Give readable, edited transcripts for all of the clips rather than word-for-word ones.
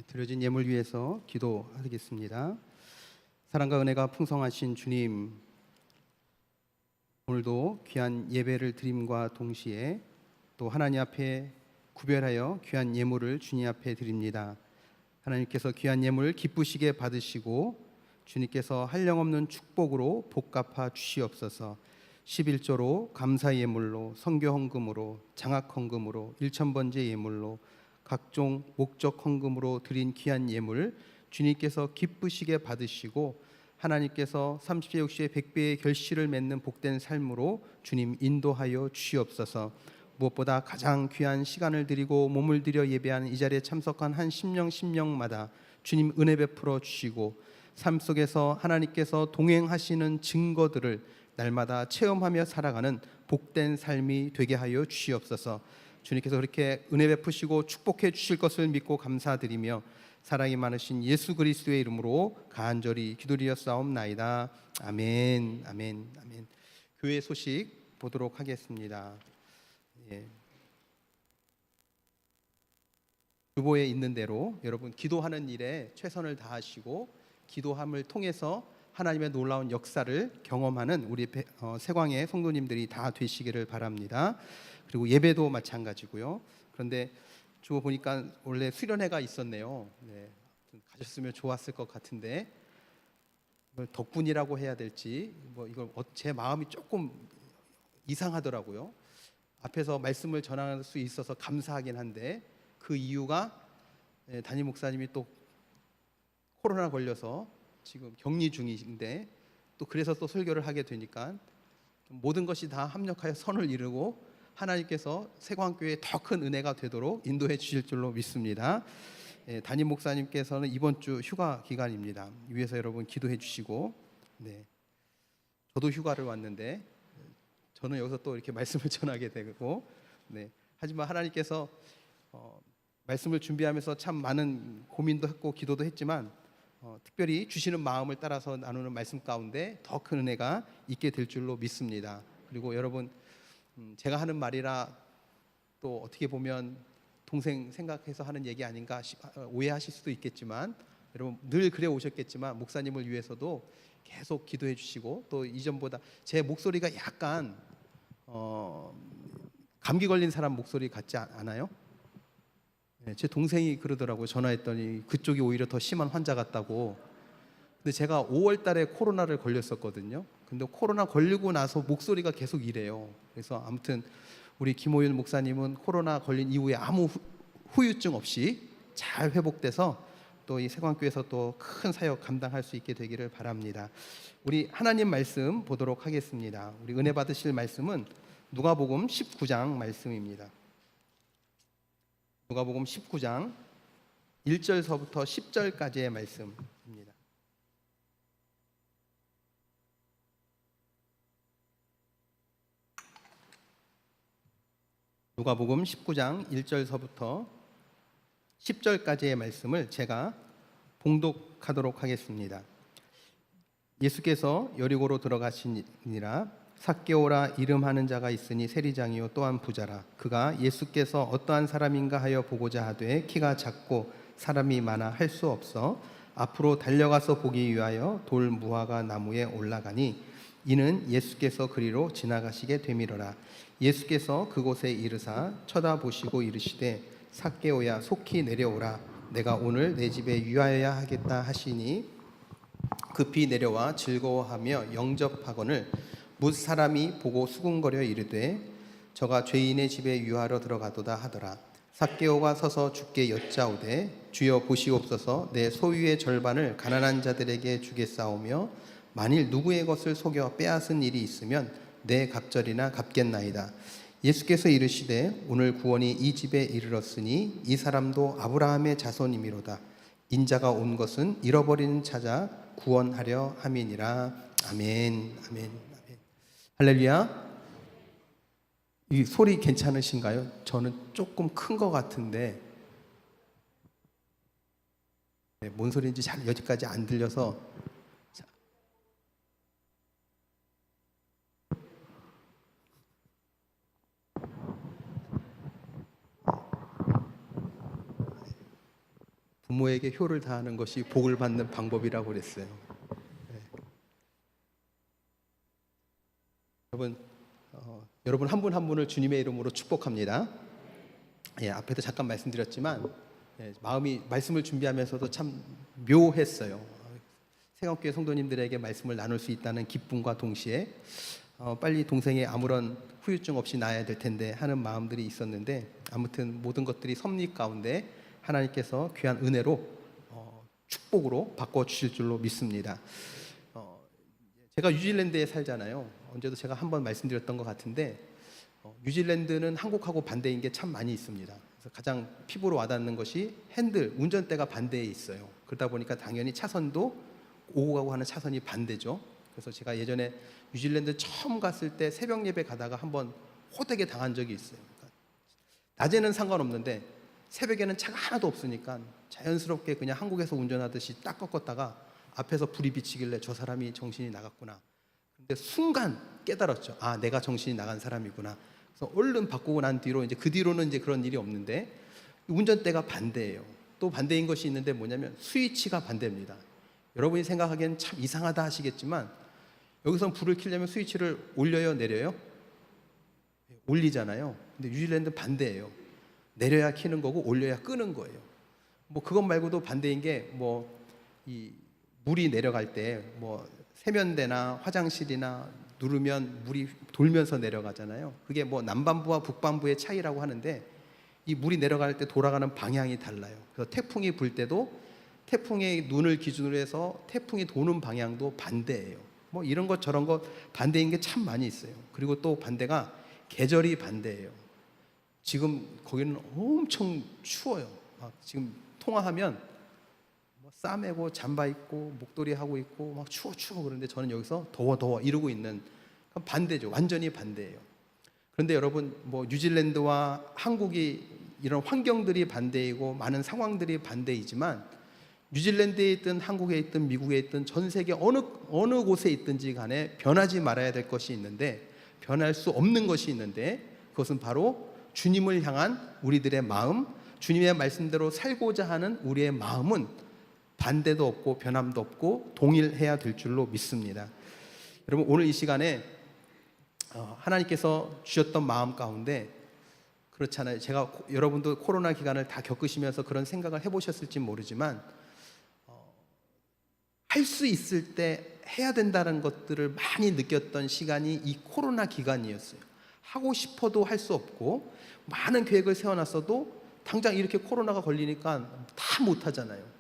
드려진 예물 위해서 기도하겠습니다. 사랑과 은혜가 풍성하신 주님, 오늘도 귀한 예배를 드림과 동시에 또 하나님 앞에 구별하여 귀한 예물을 주님 앞에 드립니다. 하나님께서 귀한 예물 기쁘시게 받으시고 주님께서 한량없는 축복으로 복갚아 주시옵소서. 11조로 감사 예물로, 선교 헌금으로, 장학 헌금으로, 일천번제 예물로, 각종 목적 헌금으로 드린 귀한 예물 주님께서 기쁘시게 받으시고 하나님께서 30배, 60배, 100배의 결실을 맺는 복된 삶으로 주님 인도하여 주시옵소서. 무엇보다 가장 귀한 시간을 드리고 몸을 들여 예배하는 이 자리에 참석한 한 심령마다 주님 은혜 베풀어 주시고 삶 속에서 하나님께서 동행하시는 증거들을 날마다 체험하며 살아가는 복된 삶이 되게 하여 주시옵소서. 주님께서 그렇게 은혜 베푸시고 축복해 주실 것을 믿고 감사드리며 사랑이 많으신 예수 그리스도의 이름으로 간절히 기도드렸사옵나이다. 아멘, 아멘, 아멘. 교회 소식 보도록 하겠습니다. 주보에 있는 대로 여러분 기도하는 일에 최선을 다하시고 기도함을 통해서 하나님의 놀라운 역사를 경험하는 우리 세광의 성도님들이 다 되시기를 바랍니다. 그리고 예배도 마찬가지고요. 그런데 주보 보니까 원래 수련회가 있었네요. 가셨으면 좋았을 것 같은데 이걸 덕분이라고 해야 될지 이걸 제 마음이 조금 이상하더라고요. 앞에서 말씀을 전할 수 있어서 감사하긴 한데 그 이유가 담임 목사님이 또 코로나 걸려서 지금 격리 중이신데 또 그래서 또 설교를 하게 되니까 모든 것이 다 합력하여 선을 이루고 하나님께서 세광교회에 더 큰 은혜가 되도록 인도해 주실 줄로 믿습니다. 담임 목사님께서는 이번 주 휴가 기간입니다. 위에서 여러분 기도해 주시고 저도 휴가를 왔는데 저는 여기서 또 이렇게 말씀을 전하게 되고 하지만 하나님께서 말씀을 준비하면서 참 많은 고민도 했고 기도도 했지만 특별히 주시는 마음을 따라서 나누는 말씀 가운데 더 큰 은혜가 있게 될 줄로 믿습니다. 그리고 여러분 제가 하는 말이라 또 어떻게 보면 동생 생각해서 하는 얘기 아닌가 오해하실 수도 있겠지만 여러분 늘 그래 오셨겠지만 목사님을 위해서도 계속 기도해 주시고 또 이전보다 제 목소리가 약간 감기 걸린 사람 목소리 같지 않아요? 제 동생이 그러더라고요. 전화했더니 그쪽이 오히려 더 심한 환자 같다고. 근데 제가 5월 달에 코로나를 걸렸었거든요. 근데 코로나 걸리고 나서 목소리가 계속 이래요. 그래서 아무튼 우리 김호윤 목사님은 코로나 걸린 이후에 아무 후유증 없이 잘 회복돼서 또 이 세광교회에서 또 큰 사역 감당할 수 있게 되기를 바랍니다. 우리 하나님 말씀 보도록 하겠습니다. 우리 은혜 받으실 말씀은 누가복음 19장 말씀입니다. 누가복음 19장 1절서부터 10절까지의 말씀입니다. 누가복음 19장 1절서부터 10절까지의 말씀을 제가 봉독하도록 하겠습니다. 예수께서 여리고로 들어가시니라. 삭개오라 이름하는 자가 있으니 세리장이요 또한 부자라. 그가 예수께서 어떠한 사람인가 하여 보고자 하되 키가 작고 사람이 많아 할 수 없어 앞으로 달려가서 보기 위하여 돌 무화과 나무에 올라가니 이는 예수께서 그리로 지나가시게 되미러라. 예수께서 그곳에 이르사 쳐다보시고 이르시되 삭개오야 속히 내려오라. 내가 오늘 내 집에 유하여야 하겠다 하시니 급히 내려와 즐거워하며 영접하거늘 뭇 사람이 보고 수군거려 이르되 저가 죄인의 집에 유하러 들어가도다 하더라. 삭개오가 서서 주께 여짜오되 주여 보시옵소서 내 소유의 절반을 가난한 자들에게 주겠사오며 만일 누구의 것을 속여 빼앗은 일이 있으면 내 갑절이나 갚겠나이다. 예수께서 이르시되 오늘 구원이 이 집에 이르렀으니 이 사람도 아브라함의 자손이미로다. 인자가 온 것은 잃어버린 찾아 구원하려 함이니라. 아멘, 아멘. 할렐루야. 이 소리 괜찮으신가요? 저는 조금 큰 것 같은데 뭔 소리인지 잘 여기까지 안 들려서 부모에게 효를 다하는 것이 복을 받는 방법이라고 그랬어요. 네. 여러분 한 분 한 분을 주님의 이름으로 축복합니다. 예, 앞에도 잠깐 말씀드렸지만 마음이 말씀을 준비하면서도 참 묘했어요. 세강교회 성도님들에게 말씀을 나눌 수 있다는 기쁨과 동시에 빨리 동생이 아무런 후유증 없이 나아야 될 텐데 하는 마음들이 있었는데, 아무튼 모든 것들이 섭리 가운데 하나님께서 귀한 은혜로 축복으로 바꿔주실 줄로 믿습니다. 제가 뉴질랜드에 살잖아요. 언제도 제가 한번 말씀드렸던 것 같은데 뉴질랜드는 한국하고 반대인 게 참 많이 있습니다. 그래서 가장 피부로 와닿는 것이 핸들, 운전대가 반대에 있어요. 그러다 보니까 당연히 차선도 오고 가고 하는 차선이 반대죠. 그래서 제가 예전에 뉴질랜드 처음 갔을 때 새벽 예배 가다가 한번 호되게 당한 적이 있어요. 그러니까 낮에는 상관없는데 새벽에는 차가 하나도 없으니까 자연스럽게 그냥 한국에서 운전하듯이 딱 꺾었다가 앞에서 불이 비치길래 저 사람이 정신이 나갔구나. 근데 순간 깨달았죠. 아, 내가 정신이 나간 사람이구나. 그래서 얼른 바꾸고 난 뒤로 이제 그 뒤로는 이제 그런 일이 없는데, 운전대가 반대예요. 또 반대인 것이 있는데 뭐냐면 스위치가 반대입니다. 여러분이 생각하기엔 참 이상하다 하시겠지만 여기선 불을 켜려면 스위치를 올려요, 내려요? 올리잖아요. 근데 뉴질랜드 반대예요. 내려야 켜는 거고 올려야 끄는 거예요. 뭐 그것 말고도 반대인 게 이 물이 내려갈 때 세면대나 화장실이나 누르면 물이 돌면서 내려가잖아요. 그게 남반부와 북반부의 차이라고 하는데, 이 물이 내려갈 때 돌아가는 방향이 달라요. 그래서 태풍이 불 때도 태풍의 눈을 기준으로 해서 태풍이 도는 방향도 반대예요. 이런 것 저런 것 반대인 게 참 많이 있어요. 그리고 또 반대가 계절이 반대예요. 지금 거기는 엄청 추워요. 지금 통화하면 싸매고 잠바 입고 목도리 하고 있고 막 추워 그런데 저는 여기서 더워 이러고 있는, 반대죠. 완전히 반대예요. 그런데 여러분 뉴질랜드와 한국이 이런 환경들이 반대이고 많은 상황들이 반대이지만, 뉴질랜드에 있든 한국에 있든 미국에 있든 전 세계 어느 곳에 있든지 간에 변하지 말아야 될 것이 있는데, 변할 수 없는 것이 있는데, 그것은 바로 주님을 향한 우리들의 마음, 주님의 말씀대로 살고자 하는 우리의 마음은 반대도 없고 변함도 없고 동일해야 될 줄로 믿습니다. 여러분 오늘 이 시간에 하나님께서 주셨던 마음 가운데, 그렇잖아요. 제가 여러분도 코로나 기간을 다 겪으시면서 그런 생각을 해보셨을지 모르지만 할 수 있을 때 해야 된다는 것들을 많이 느꼈던 시간이 이 코로나 기간이었어요. 하고 싶어도 할 수 없고 많은 계획을 세워놨어도 당장 이렇게 코로나가 걸리니까 다 못하잖아요.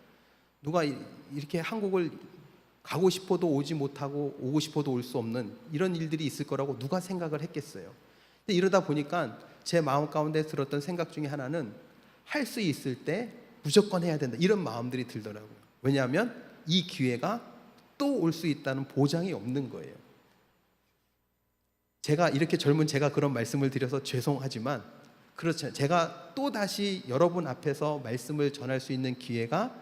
누가 이렇게 한국을 가고 싶어도 오지 못하고 오고 싶어도 올 수 없는 이런 일들이 있을 거라고 누가 생각을 했겠어요. 근데 이러다 보니까 제 마음 가운데 들었던 생각 중에 하나는 할 수 있을 때 무조건 해야 된다, 이런 마음들이 들더라고요. 왜냐하면 이 기회가 또 올 수 있다는 보장이 없는 거예요. 제가 이렇게 젊은 제가 그런 말씀을 드려서 죄송하지만 그렇죠. 제가 또 다시 여러분 앞에서 말씀을 전할 수 있는 기회가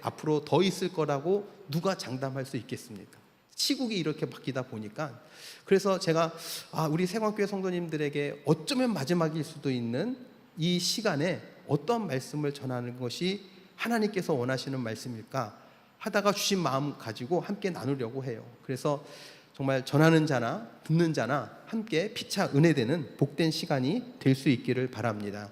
앞으로 더 있을 거라고 누가 장담할 수 있겠습니까? 시국이 이렇게 바뀌다 보니까. 그래서 제가 우리 세광교회 성도님들에게 어쩌면 마지막일 수도 있는 이 시간에 어떤 말씀을 전하는 것이 하나님께서 원하시는 말씀일까 하다가 주신 마음 가지고 함께 나누려고 해요. 그래서 정말 전하는 자나 듣는 자나 함께 피차 은혜되는 복된 시간이 될 수 있기를 바랍니다.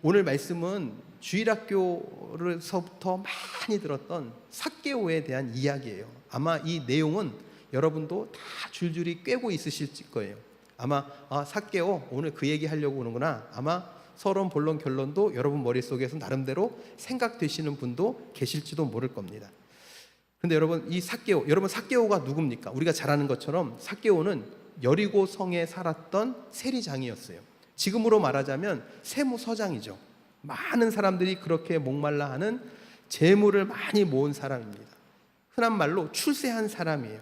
오늘 말씀은 주일학교로서부터 많이 들었던 삭개오에 대한 이야기예요. 아마 이 내용은 여러분도 다 줄줄이 꿰고 있으실 거예요. 아마 삭개오 오늘 그 얘기 하려고 오는구나. 아마 서론 본론 결론도 여러분 머릿속에서 나름대로 생각되시는 분도 계실지도 모를 겁니다. 근데 여러분 이 삭개오가 누굽니까? 우리가 잘 아는 것처럼 삭개오는 여리고 성에 살았던 세리장이었어요. 지금으로 말하자면 세무서장이죠. 많은 사람들이 그렇게 목말라 하는 재물을 많이 모은 사람입니다. 흔한 말로 출세한 사람이에요.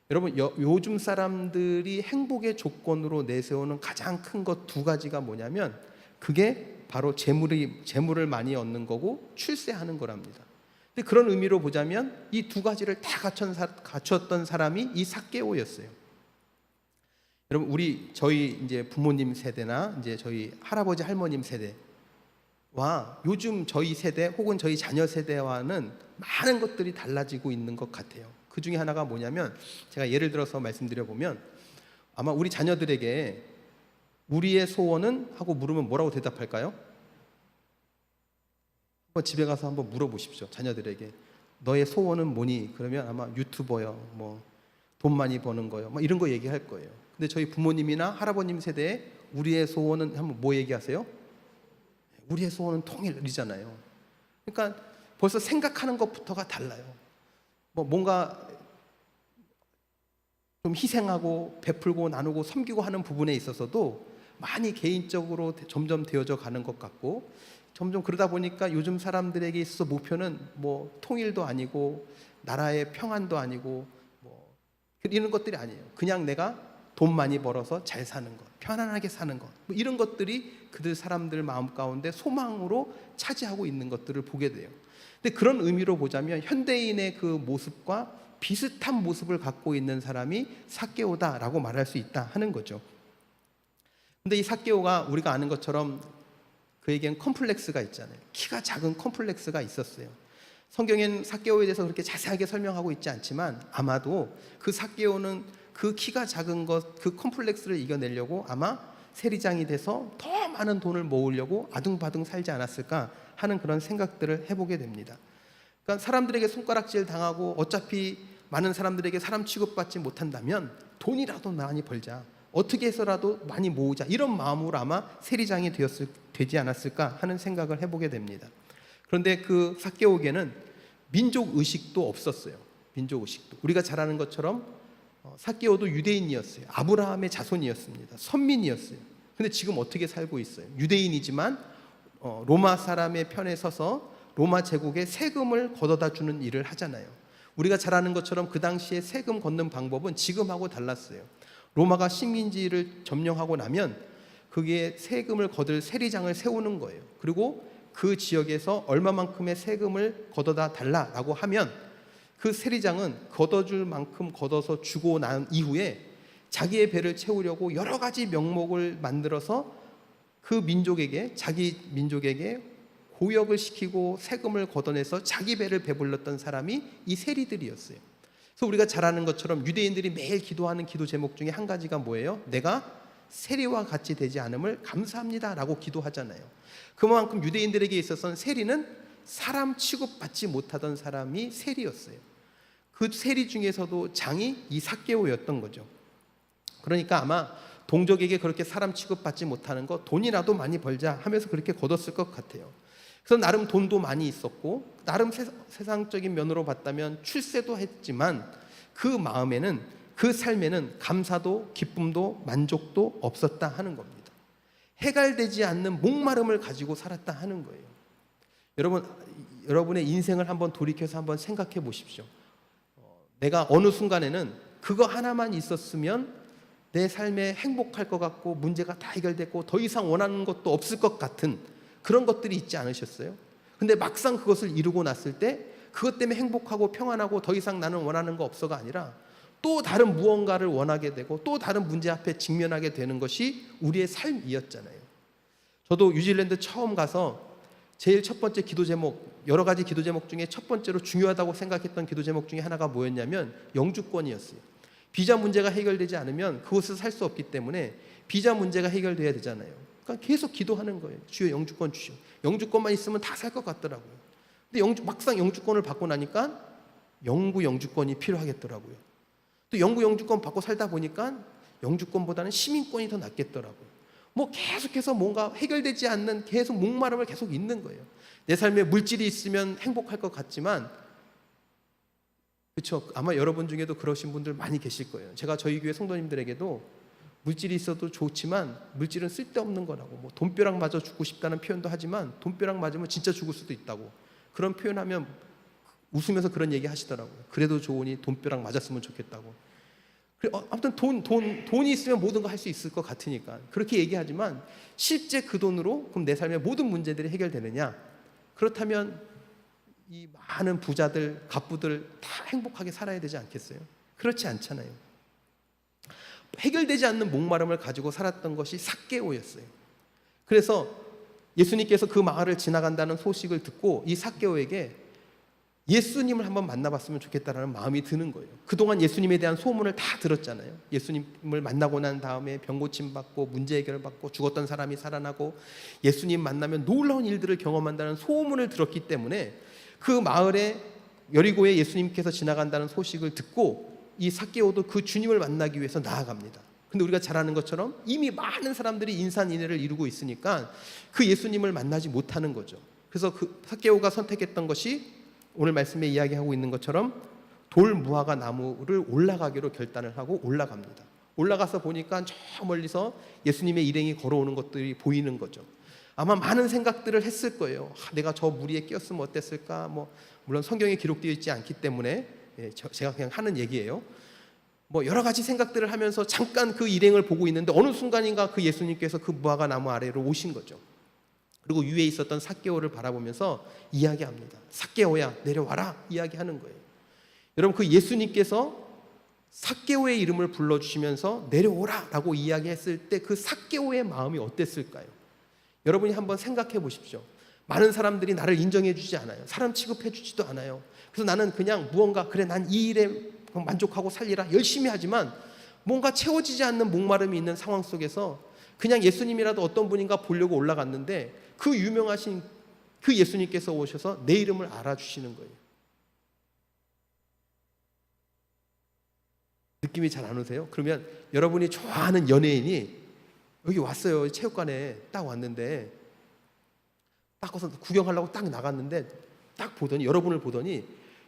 여러분 요즘 사람들이 행복의 조건으로 내세우는 가장 큰 것 두 가지가 뭐냐면 그게 바로 재물을 많이 얻는 거고 출세하는 거랍니다. 근데 그런 의미로 보자면 이 두 가지를 다 갖췄던 사람이 이 삭개오였어요. 여러분 저희 이제 부모님 세대나 이제 저희 할아버지 할머님 세대, 요즘 저희 세대 혹은 저희 자녀 세대와는 많은 것들이 달라지고 있는 것 같아요. 그 중에 하나가 뭐냐면, 제가 예를 들어서 말씀드려 보면, 아마 우리 자녀들에게 우리의 소원은 하고 물으면 뭐라고 대답할까요? 한번 집에 가서 한번 물어보십시오. 자녀들에게 너의 소원은 뭐니? 그러면 아마 유튜버요, 뭐 돈 많이 버는 거요, 뭐 이런 거 얘기할 거예요. 근데 저희 부모님이나 할아버님 세대에 우리의 소원은 한번 뭐 얘기하세요? 우리의 소원은 통일이잖아요. 그러니까 벌써 생각하는 것부터가 달라요. 뭐 뭔가 좀 희생하고 베풀고 나누고 섬기고 하는 부분에 있어서도 많이 개인적으로 점점 되어져 가는 것 같고, 점점 그러다 보니까 요즘 사람들에게 있어서 목표는 뭐 통일도 아니고 나라의 평안도 아니고 뭐 이런 것들이 아니에요. 그냥 내가 돈 많이 벌어서 잘 사는 것, 편안하게 사는 것, 뭐 이런 것들이 그들 사람들 마음 가운데 소망으로 차지하고 있는 것들을 보게 돼요. 근데 그런 의미로 보자면 현대인의 그 모습과 비슷한 모습을 갖고 있는 사람이 삭개오다라고 말할 수 있다 하는 거죠. 근데 이 삭개오가 우리가 아는 것처럼 그에겐 컴플렉스가 있잖아요. 키가 작은 컴플렉스가 있었어요. 성경엔 삭개오에 대해서 그렇게 자세하게 설명하고 있지 않지만 아마도 그 삭개오는 그 키가 작은 것, 그 컴플렉스를 이겨내려고 아마 세리장이 돼서 더 많은 돈을 모으려고 아둥바둥 살지 않았을까 하는 그런 생각들을 해보게 됩니다. 그러니까 사람들에게 손가락질 당하고 어차피 많은 사람들에게 사람 취급받지 못한다면 돈이라도 많이 벌자, 어떻게 해서라도 많이 모으자, 이런 마음으로 아마 세리장이 되지 않았을까 하는 생각을 해보게 됩니다. 그런데 그 삭개오에게는 민족 의식도 없었어요. 민족 의식도 우리가 잘 아는 것처럼 삭개오도 유대인이었어요. 아브라함의 자손이었습니다. 선민이었어요. 근데 지금 어떻게 살고 있어요? 유대인이지만 로마 사람의 편에 서서 로마 제국에 세금을 걷어다 주는 일을 하잖아요. 우리가 잘 아는 것처럼 그 당시에 세금 걷는 방법은 지금하고 달랐어요. 로마가 식민지를 점령하고 나면 그게 세금을 거둘 세리장을 세우는 거예요. 그리고 그 지역에서 얼마만큼의 세금을 걷어다 달라라고 하면 그 세리장은 걷어줄 만큼 걷어서 주고 난 이후에 자기의 배를 채우려고 여러 가지 명목을 만들어서 그 민족에게, 자기 민족에게 고역을 시키고 세금을 걷어내서 자기 배를 배불렀던 사람이 이 세리들이었어요. 그래서 우리가 잘 아는 것처럼 유대인들이 매일 기도하는 기도 제목 중에 한 가지가 뭐예요? 내가 세리와 같이 되지 않음을 감사합니다라고 기도하잖아요. 그만큼 유대인들에게 있어서는 세리는 사람 취급받지 못하던 사람이 세리였어요. 그 세리 중에서도 장이 이 삭개오였던 거죠. 그러니까 아마 동족에게 그렇게 사람 취급받지 못하는 거 돈이라도 많이 벌자 하면서 그렇게 걷었을 것 같아요. 그래서 나름 돈도 많이 있었고 나름 세상적인 면으로 봤다면 출세도 했지만 그 마음에는, 그 삶에는 감사도 기쁨도 만족도 없었다 하는 겁니다. 해갈되지 않는 목마름을 가지고 살았다 하는 거예요. 여러분의 인생을 한번 돌이켜서 한번 생각해 보십시오. 내가 어느 순간에는 그거 하나만 있었으면 내 삶에 행복할 것 같고 문제가 다 해결됐고 더 이상 원하는 것도 없을 것 같은 그런 것들이 있지 않으셨어요? 근데 막상 그것을 이루고 났을 때 그것 때문에 행복하고 평안하고 더 이상 나는 원하는 거 없어가 아니라 또 다른 무언가를 원하게 되고 또 다른 문제 앞에 직면하게 되는 것이 우리의 삶이었잖아요. 저도 뉴질랜드 처음 가서 제일 첫 번째 기도 제목, 여러 가지 기도 제목 중에 첫 번째로 중요하다고 생각했던 기도 제목 중에 하나가 뭐였냐면 영주권이었어요. 비자 문제가 해결되지 않으면 그곳에서 살 수 없기 때문에 비자 문제가 해결돼야 되잖아요. 그러니까 계속 기도하는 거예요. 주여 영주권 주시오. 영주권만 있으면 다 살 것 같더라고요. 근데 막상 영주권을 받고 나니까 영구 영주권이 필요하겠더라고요. 또 영구 영주권 받고 살다 보니까 영주권보다는 시민권이 더 낫겠더라고요. 뭐 계속해서 뭔가 해결되지 않는 계속 목마름을 계속 있는 거예요. 내 삶에 물질이 있으면 행복할 것 같지만, 그렇죠? 아마 여러분 중에도 그러신 분들 많이 계실 거예요. 제가 저희 교회 성도님들에게도 물질이 있어도 좋지만 물질은 쓸데없는 거라고, 뭐 돈벼락 맞아 죽고 싶다는 표현도 하지만 돈벼락 맞으면 진짜 죽을 수도 있다고, 그런 표현하면 웃으면서 그런 얘기 하시더라고요. 그래도 좋으니 돈벼락 맞았으면 좋겠다고. 아무튼 돈이 있으면 모든 거 할 수 있을 것 같으니까 그렇게 얘기하지만 실제 그 돈으로 그럼 내 삶의 모든 문제들이 해결되느냐? 그렇다면 이 많은 부자들, 갑부들 다 행복하게 살아야 되지 않겠어요? 그렇지 않잖아요. 해결되지 않는 목마름을 가지고 살았던 것이 삭개오였어요. 그래서 예수님께서 그 마을을 지나간다는 소식을 듣고 이 삭개오에게 예수님을 한번 만나봤으면 좋겠다라는 마음이 드는 거예요. 그동안 예수님에 대한 소문을 다 들었잖아요. 예수님을 만나고 난 다음에 병 고침 받고 문제 해결을 받고 죽었던 사람이 살아나고 예수님 만나면 놀라운 일들을 경험한다는 소문을 들었기 때문에 그 마을에 여리고에 예수님께서 지나간다는 소식을 듣고 이 삭개오도 그 주님을 만나기 위해서 나아갑니다. 근데 우리가 잘 아는 것처럼 이미 많은 사람들이 인산인해를 이루고 있으니까 그 예수님을 만나지 못하는 거죠. 그래서 그 삭개오가 선택했던 것이 오늘 말씀에 이야기하고 있는 것처럼 돌 무화과 나무를 올라가기로 결단을 하고 올라갑니다. 올라가서 보니까 저 멀리서 예수님의 일행이 걸어오는 것들이 보이는 거죠. 아마 많은 생각들을 했을 거예요. 내가 저 무리에 끼었으면 어땠을까? 물론 성경에 기록되어 있지 않기 때문에 제가 그냥 하는 얘기예요. 여러 가지 생각들을 하면서 잠깐 그 일행을 보고 있는데 어느 순간인가 그 예수님께서 그 무화과 나무 아래로 오신 거죠. 그리고 위에 있었던 삭개오를 바라보면서 이야기합니다. 삭개오야, 내려와라, 이야기하는 거예요. 여러분, 그 예수님께서 삭개오의 이름을 불러주시면서 내려오라 라고 이야기했을 때 그 삭개오의 마음이 어땠을까요? 여러분이 한번 생각해 보십시오. 많은 사람들이 나를 인정해 주지 않아요. 사람 취급해 주지도 않아요. 그래서 나는 그냥 무언가, 그래, 난 이 일에 만족하고 살리라, 열심히 하지만 뭔가 채워지지 않는 목마름이 있는 상황 속에서 그냥 예수님이라도 어떤 분인가 보려고 올라갔는데 그 유명하신 그 예수님께서 오셔서 내 이름을 알아주시는 거예요. 느낌이 잘 안 오세요? 그러면 여러분이 좋아하는 연예인이 여기 왔어요. 체육관에 딱 왔는데 딱 와서 구경하려고 딱 나갔는데 딱 보더니, 여러분을 보더니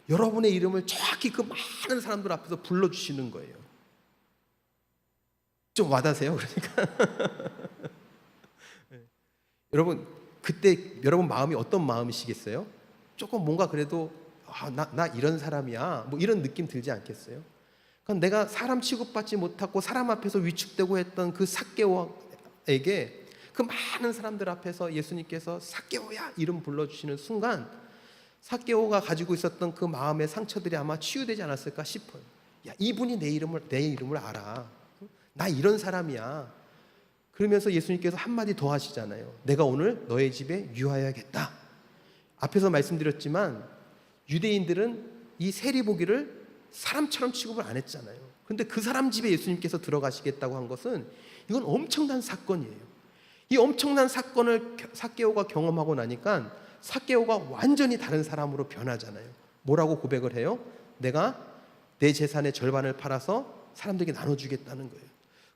여러분의 이름을 정확히 그 많은 사람들 앞에서 불러주시는 거예요. 좀 와닿으세요? 그러니까 여러분, 그때 여러분 마음이 어떤 마음이시겠어요? 조금 뭔가 그래도 나 이런 사람이야, 이런 느낌 들지 않겠어요? 그럼 내가 사람 취급받지 못하고 사람 앞에서 위축되고 했던 그 삭개오에게 그 많은 사람들 앞에서 예수님께서 삭개오야 이름 불러주시는 순간 삭개오가 가지고 있었던 그 마음의 상처들이 아마 치유되지 않았을까 싶어요. 야, 이분이 내 이름을 알아. 나 이런 사람이야. 그러면서 예수님께서 한마디 더 하시잖아요. 내가 오늘 너의 집에 유하여야겠다. 앞에서 말씀드렸지만 유대인들은 이 세리보기를 사람처럼 취급을 안 했잖아요. 그런데 그 사람 집에 예수님께서 들어가시겠다고 한 것은 이건 엄청난 사건이에요. 이 엄청난 사건을 삭개오가 경험하고 나니까 삭개오가 완전히 다른 사람으로 변하잖아요. 뭐라고 고백을 해요? 내가 내 재산의 절반을 팔아서 사람들에게 나눠주겠다는 거예요.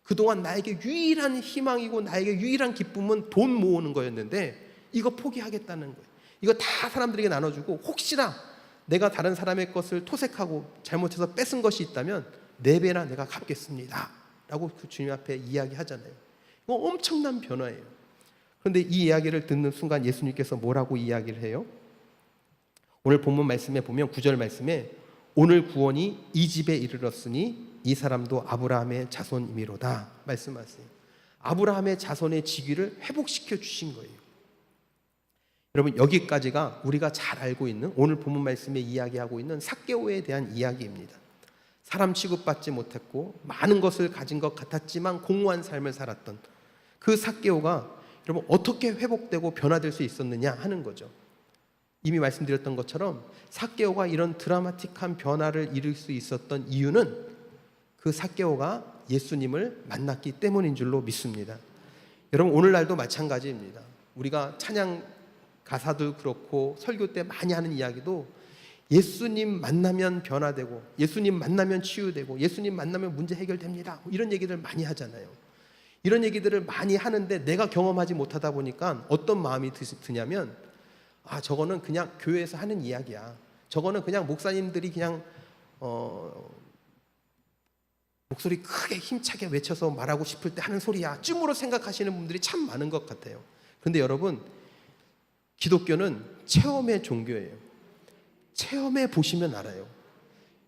그동안 나에게 유일한 희망이고 나에게 유일한 기쁨은 돈 모으는 거였는데 이거 포기하겠다는 거예요. 이거 다 사람들에게 나눠주고 혹시나 내가 다른 사람의 것을 토색하고 잘못해서 뺏은 것이 있다면 4배나 내가 갚겠습니다 라고 그 주님 앞에 이야기하잖아요. 이거 엄청난 변화예요. 그런데 이 이야기를 듣는 순간 예수님께서 뭐라고 이야기를 해요? 오늘 본문 말씀에 보면 9절 말씀에 오늘 구원이 이 집에 이르렀으니 이 사람도 아브라함의 자손이미로다 말씀하세요. 아브라함의 자손의 직위를 회복시켜 주신 거예요. 여러분, 여기까지가 우리가 잘 알고 있는 오늘 본문 말씀에 이야기하고 있는 삭개오에 대한 이야기입니다. 사람 취급받지 못했고 많은 것을 가진 것 같았지만 공허한 삶을 살았던 그 삭개오가 여러분 어떻게 회복되고 변화될 수 있었느냐 하는 거죠. 이미 말씀드렸던 것처럼 삭개오가 이런 드라마틱한 변화를 이룰 수 있었던 이유는 그 삭개오가 예수님을 만났기 때문인 줄로 믿습니다. 여러분, 오늘날도 마찬가지입니다. 우리가 찬양 가사도 그렇고 설교 때 많이 하는 이야기도 예수님 만나면 변화되고 예수님 만나면 치유되고 예수님 만나면 문제 해결됩니다, 이런 얘기들 많이 하잖아요. 이런 얘기들을 많이 하는데 내가 경험하지 못하다 보니까 어떤 마음이 드냐면 저거는 그냥 교회에서 하는 이야기야. 저거는 그냥 목사님들이 그냥 목소리 크게 힘차게 외쳐서 말하고 싶을 때 하는 소리야 쯤으로 생각하시는 분들이 참 많은 것 같아요. 그런데 여러분, 기독교는 체험의 종교예요. 체험해 보시면 알아요.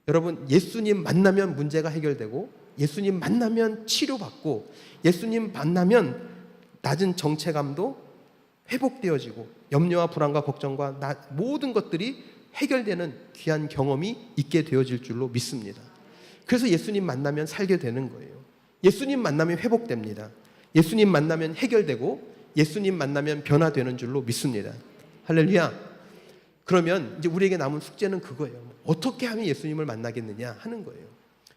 여러분, 예수님 만나면 문제가 해결되고 예수님 만나면 치료받고 예수님 만나면 낮은 정체감도 회복되어지고 염려와 불안과 걱정과 모든 것들이 해결되는 귀한 경험이 있게 되어질 줄로 믿습니다. 그래서 예수님 만나면 살게 되는 거예요. 예수님 만나면 회복됩니다. 예수님 만나면 해결되고 예수님 만나면 변화되는 줄로 믿습니다. 할렐루야. 그러면 이제 우리에게 남은 숙제는 그거예요. 어떻게 하면 예수님을 만나겠느냐 하는 거예요.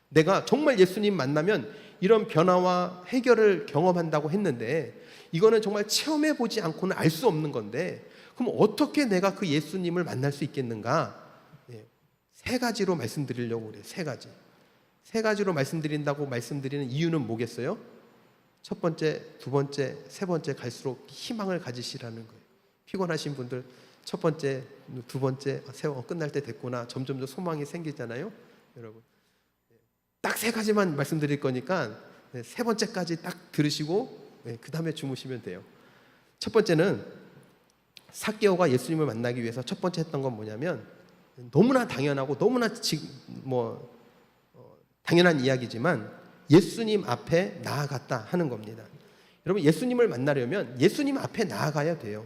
내가 정말 예수님 만나면 이런 변화와 해결을 경험한다고 했는데 이거는 정말 체험해 보지 않고는 알 수 없는 건데, 그럼 어떻게 내가 그 예수님을 만날 수 있겠는가? 세 가지로 말씀드리려고 그래요. 세 가지로 말씀드리는 이유는 뭐겠어요? 첫 번째, 두 번째, 세 번째 갈수록 희망을 가지시라는 거예요. 피곤하신 분들 첫 번째, 두 번째, 끝날 때 됐구나. 점점 소망이 생기잖아요. 여러분, 딱 세 가지만 말씀드릴 거니까 세 번째까지 딱 들으시고 그 다음에 주무시면 돼요. 첫 번째는 삭개오가 예수님을 만나기 위해서 첫 번째 했던 건 뭐냐면, 너무나 당연하고 너무나 당연한 이야기지만 예수님 앞에 나아갔다 하는 겁니다. 여러분, 예수님을 만나려면 예수님 앞에 나아가야 돼요.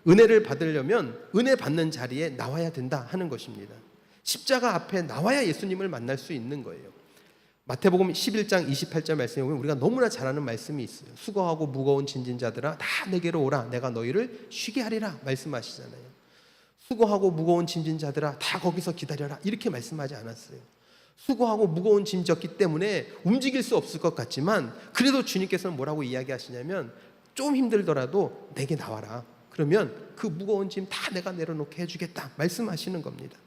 은혜를 받으려면 은혜 받는 자리에 나와야 된다 하는 것입니다. 십자가 앞에 나와야 예수님을 만날 수 있는 거예요. 마태복음 11장 28절 말씀에 보면 우리가 너무나 잘 아는 말씀이 있어요. 수고하고 무거운 짐진 자들아 다 내게로 오라, 내가 너희를 쉬게 하리라 말씀하시잖아요. 수고하고 무거운 짐진 자들아 다 거기서 기다려라 이렇게 말씀하지 않았어요. 수고하고 무거운 짐 졌기 때문에 움직일 수 없을 것 같지만, 그래도 주님께서는 뭐라고 이야기하시냐면, 좀 힘들더라도 내게 나와라. 그러면 그 무거운 짐 다 내가 내려놓게 해주겠다 말씀하시는 겁니다.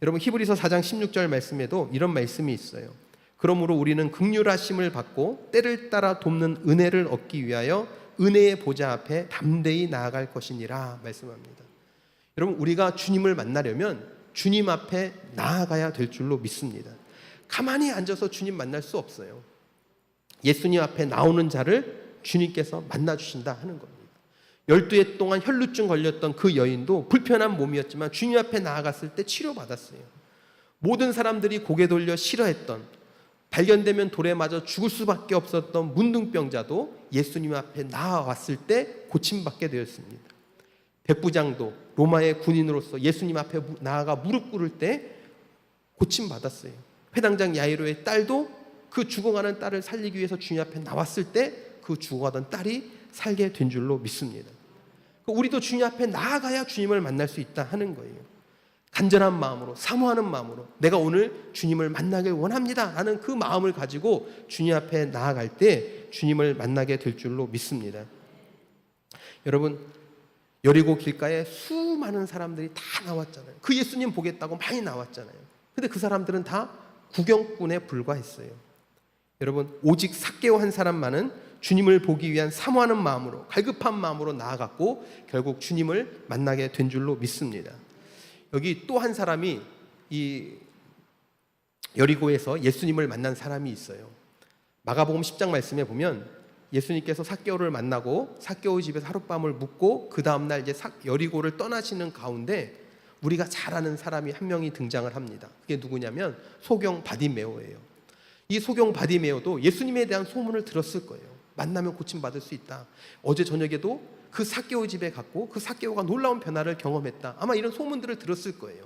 여러분, 히브리서 4장 16절 말씀에도 이런 말씀이 있어요. 그러므로 우리는 긍휼하심을 받고 때를 따라 돕는 은혜를 얻기 위하여 은혜의 보좌 앞에 담대히 나아갈 것이니라 말씀합니다. 여러분, 우리가 주님을 만나려면 주님 앞에 나아가야 될 줄로 믿습니다. 가만히 앉아서 주님 만날 수 없어요. 예수님 앞에 나오는 자를 주님께서 만나주신다 하는 겁니다. 12해 동안 혈루증 걸렸던 그 여인도 불편한 몸이었지만 주님 앞에 나아갔을 때 치료받았어요. 모든 사람들이 고개 돌려 싫어했던, 발견되면 돌에 맞아 죽을 수밖에 없었던 문둥병자도 예수님 앞에 나아왔을 때 고침받게 되었습니다. 백부장도 로마의 군인으로서 예수님 앞에 나아가 무릎 꿇을 때 고침받았어요. 회당장 야이로의 딸도 그 죽어가는 딸을 살리기 위해서 주님 앞에 나왔을 때 그 죽어가던 딸이 살게 된 줄로 믿습니다. 우리도 주님 앞에 나아가야 주님을 만날 수 있다 하는 거예요. 간절한 마음으로, 사모하는 마음으로 내가 오늘 주님을 만나길 원합니다 라는 그 마음을 가지고 주님 앞에 나아갈 때 주님을 만나게 될 줄로 믿습니다. 여러분, 여리고 길가에 수많은 사람들이 다 나왔잖아요. 그 예수님 보겠다고 많이 나왔잖아요. 근데 그 사람들은 다 구경꾼에 불과했어요. 여러분, 오직 삭개오 한 사람만은 주님을 보기 위한 사모하는 마음으로, 갈급한 마음으로 나아갔고 결국 주님을 만나게 된 줄로 믿습니다. 여기 또 한 사람이 이 여리고에서 예수님을 만난 사람이 있어요. 마가복음 10장 말씀에 보면 예수님께서 삭개오를 만나고 삭개오 집에서 하룻밤을 묵고 그 다음날 이제 여리고를 떠나시는 가운데 우리가 잘 아는 사람이 한 명이 등장을 합니다. 그게 누구냐면 소경 바디메오예요. 이 소경 바디메오도 예수님에 대한 소문을 들었을 거예요. 만나면 고침받을 수 있다. 어제 저녁에도 그 삭개오 집에 갔고 그 삭개오가 놀라운 변화를 경험했다. 아마 이런 소문들을 들었을 거예요.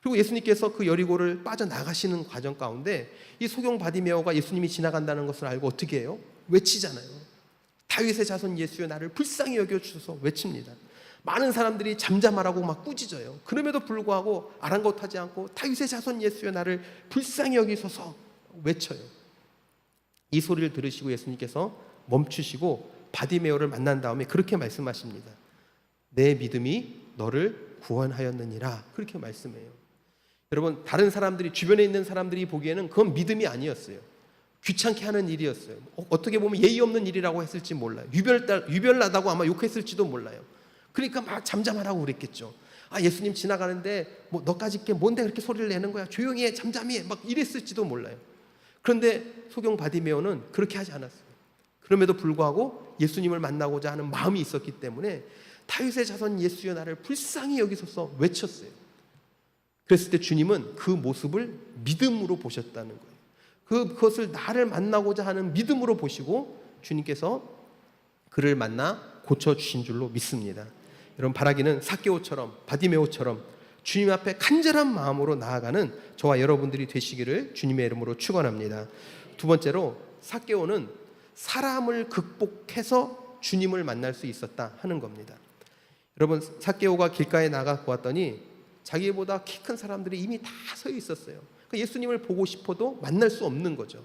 그리고 예수님께서 그 여리고를 빠져나가시는 과정 가운데 이 소경 바디메오가 예수님이 지나간다는 것을 알고 어떻게 해요? 외치잖아요. 다윗의 자손 예수여 나를 불쌍히 여겨주소서 외칩니다. 많은 사람들이 잠잠하라고 막 꾸짖어요. 그럼에도 불구하고 아랑곳하지 않고 다윗의 자손 예수여 나를 불쌍히 여기소서 외쳐요. 이 소리를 들으시고 예수님께서 멈추시고 바디메오를 만난 다음에 그렇게 말씀하십니다. 내 믿음이 너를 구원하였느니라. 그렇게 말씀해요. 여러분, 다른 사람들이, 주변에 있는 사람들이 보기에는 그건 믿음이 아니었어요. 귀찮게 하는 일이었어요. 어떻게 보면 예의 없는 일이라고 했을지 몰라요. 유별나다고 아마 욕했을지도 몰라요. 그러니까 막 잠잠하라고 그랬겠죠. 아, 예수님 지나가는데 뭐 너까지 게 뭔데 그렇게 소리를 내는 거야? 조용히 해, 잠잠히 해, 막 이랬을지도 몰라요. 그런데 소경 바디메오는 그렇게 하지 않았어요. 그럼에도 불구하고 예수님을 만나고자 하는 마음이 있었기 때문에 다윗의 자손 예수여 나를 불쌍히 여기소서 외쳤어요. 그랬을 때 주님은 그 모습을 믿음으로 보셨다는 거예요. 그것을 나를 만나고자 하는 믿음으로 보시고 주님께서 그를 만나 고쳐주신 줄로 믿습니다. 여러분, 바라기는 삭개오처럼, 바디메오처럼 주님 앞에 간절한 마음으로 나아가는 저와 여러분들이 되시기를 주님의 이름으로 축원합니다. 두 번째로, 삭개오는 사람을 극복해서 주님을 만날 수 있었다 하는 겁니다. 여러분, 삭개오가 길가에 나가 보았더니 자기보다 키 큰 사람들이 이미 다 서 있었어요. 그러니까 예수님을 보고 싶어도 만날 수 없는 거죠.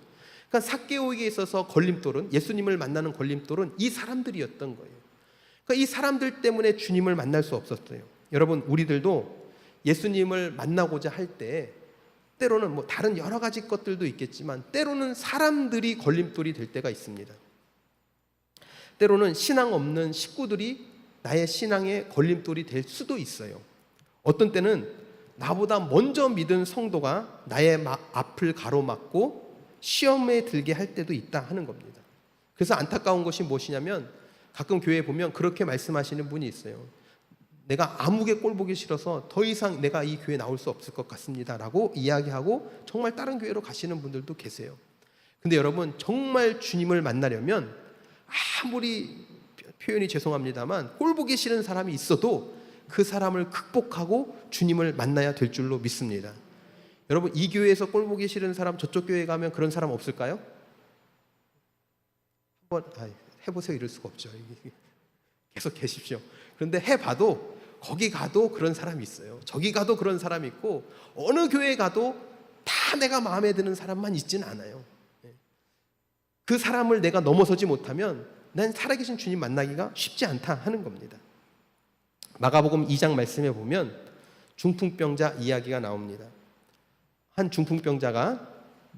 그러니까 삭개오에게 있어서 걸림돌은, 예수님을 만나는 걸림돌은 이 사람들이었던 거예요. 그러니까 이 사람들 때문에 주님을 만날 수 없었어요. 여러분, 우리들도 예수님을 만나고자 할 때 때로는 뭐 다른 여러 가지 것들도 있겠지만 때로는 사람들이 걸림돌이 될 때가 있습니다. 때로는 신앙 없는 식구들이 나의 신앙의 걸림돌이 될 수도 있어요. 어떤 때는 나보다 먼저 믿은 성도가 나의 앞을 가로막고 시험에 들게 할 때도 있다 하는 겁니다. 그래서 안타까운 것이 무엇이냐면 가끔 교회에 보면 그렇게 말씀하시는 분이 있어요. 내가 아무개 꼴 보기 싫어서 더 이상 내가 이 교회에 나올 수 없을 것 같습니다 라고 이야기하고 정말 다른 교회로 가시는 분들도 계세요. 근데 여러분, 정말 주님을 만나려면 아무리 표현이 죄송합니다만 꼴 보기 싫은 사람이 있어도 그 사람을 극복하고 주님을 만나야 될 줄로 믿습니다. 여러분, 이 교회에서 꼴 보기 싫은 사람 저쪽 교회에 가면 그런 사람 없을까요? 한번 해보세요. 이럴 수가 없죠. 계속 계십시오. 그런데 해봐도 거기 가도 그런 사람이 있어요. 저기 가도 그런 사람이 있고 어느 교회에 가도 다 내가 마음에 드는 사람만 있지는 않아요. 그 사람을 내가 넘어서지 못하면 난 살아계신 주님 만나기가 쉽지 않다 하는 겁니다. 마가복음 2장 말씀에 보면 중풍병자 이야기가 나옵니다. 한 중풍병자가